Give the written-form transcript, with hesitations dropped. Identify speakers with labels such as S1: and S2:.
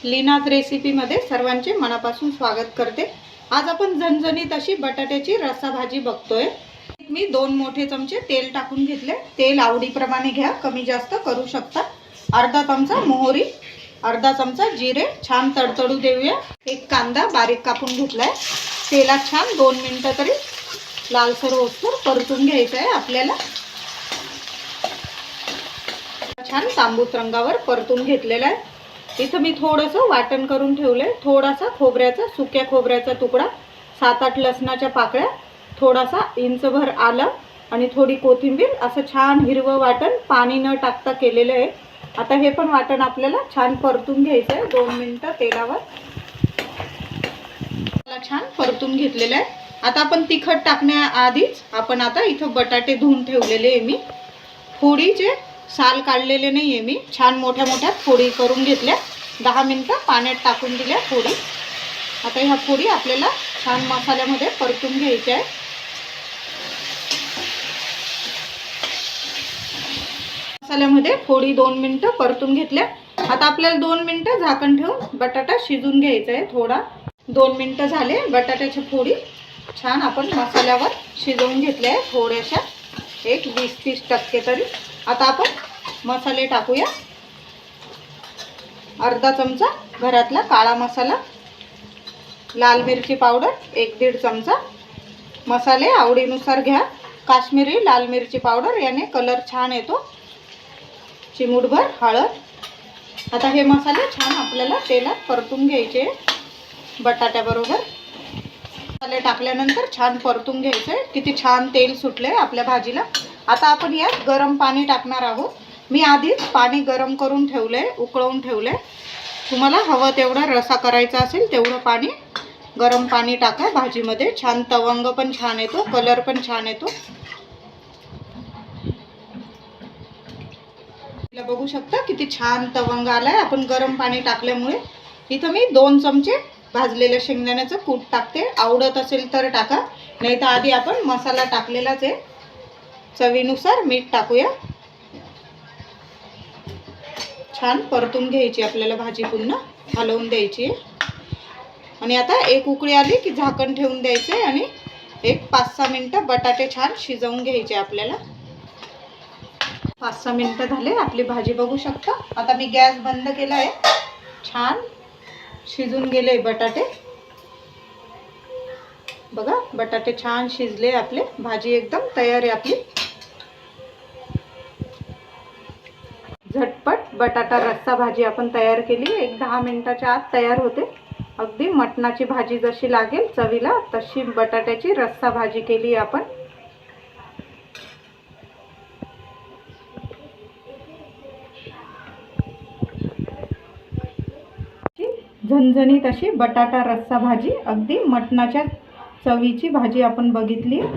S1: लीनाज रेसिपीमध्ये सर्वांचे मनापासून स्वागत करते। आज आपण झणझणीत अशी बटाट्याची रस्सा भाजी बघतोय। मी 2 मोठे चमचे तेल टाकून घेतले। तेल आवडीप्रमाणे घ्या, कमी जास्त करू शकता। अर्धा चमचा मोहरी, अर्धा चमचा जिरे छान तडतडू देऊया। एक कांदा बारीक कापून घेतलाय। तेलात छान 2 मिनिटं तरी लालसर होईस्तोवर परतून घ्यायचं आहे आपल्याला। छान तांबूस रंगावर परतून घेतलेला आहे। इथं मी थोडंसं वाटण करून ठेवलंय। थोडासा खोबऱ्याचा, सुक्या खोबऱ्याचा तुकडा, 7-8 लसणाच्या पाकळ्या, थोडासा इंचभर आलं आणि थोडी कोथिंबीर, असं छान हिरवं वाटण पाणी न टाकता केलेलं आहे। आता हे पण वाटण आपल्याला छान परतून घ्यायचं आहे 2 मिनिटं तेलावर। छान परतून घेतलेलं आहे। आता आपण तिखट टाकण्याआधीच आपण आता इथं बटाटे धुवून ठेवलेले आहे। मी फोडीचे साल काढलेले नाही आहे, मी छान मोठ्या मोठ्या फोडी करून घेतल्या। 10 मिनिटं पाण्यात टाकून दिल्या फोडी। आता ह्या फोडी आपल्याला छान मसाल्यामध्ये परतून घ्यायच्या आहे। मसाल्यामध्ये फोडी 2 मिनिटं परतून घेतल्या। आता आपल्याला 2 मिनिटं झाकण ठेवून बटाटा शिजून घ्यायचा आहे थोडा। 2 मिनिटं झाले। बटाट्याच्या फोडी छान आपण मसाल्यावर शिजवून घेतल्या आहे थोड्याशा, एक 20-30% तरी। आता आपण मसाले टाकूया। अर्धा चमचा घरातला काळा मसाला, लाल मिरची पावडर 1-1.5 चमचा, मसाले आवडीनुसार घ्या। काश्मीरी लाल मिरची पावडर, याने कलर छान येतो, चिमूटभर हळद। आता हे मसाले छान आपल्याला तेलात परतून घ्यायचे बटाट्याबरोबर। मसाले टाकल्यानंतर छान परतून घ्यायचे। किती छान तेल सुटले आपल्या भाजीला। आता आपण यात गरम पाणी टाकणार आहोत। मी आधीच पाणी गरम करून ठेवलंय, उकळवून ठेवलंय। तुम्हाला हवं तेवढा रसा करायचा असेल तेवढं पाणी, गरम पाणी टाका भाजीमध्ये। छान तवंग पण छान येतो, कलर पण छान येतो। बघू शकता किती छान तवंग आलाय आपण गरम पाणी टाकल्यामुळे। इथं मी 2 चमचे भाजलेल्या शेंगदाण्याचं कूट टाकते। आवडत असेल तर टाका, नाही तर आधी आपण मसाला टाकलेलाच आहे। चवीनुसार मीठ टाकूया। छान परतून घ्यायची आपल्याला भाजी, पुन्हा हलवून द्यायची। आणि आता एक उकळी आली की झाकण ठेवून द्यायचे आणि एक 5-6 मिनिटं बटाटे छान शिजवून घ्यायचे आपल्याला। 5-6 मिनिटं झाले आपली भाजी, बघू शकता। आता मी गॅस बंद केला आहे। छान शिजून गेले बटाटे, बघा बटाटे छान शिजले आपले। भाजी एकदम तयार आहे आपली। झटपट बटाटा रस्सा भाजी आपण तयार केली। एक 10 मिनिटाच्या आत तयार होते। अगदी मटणाची भाजी जशी लागेल चवीला तशी बटाट्याची रस्सा भाजी केली आपण। झणझणीत अशी बटाटा रस्सा भाजी, अगदी मटणाच्या चवीची भाजी आपण बघितली।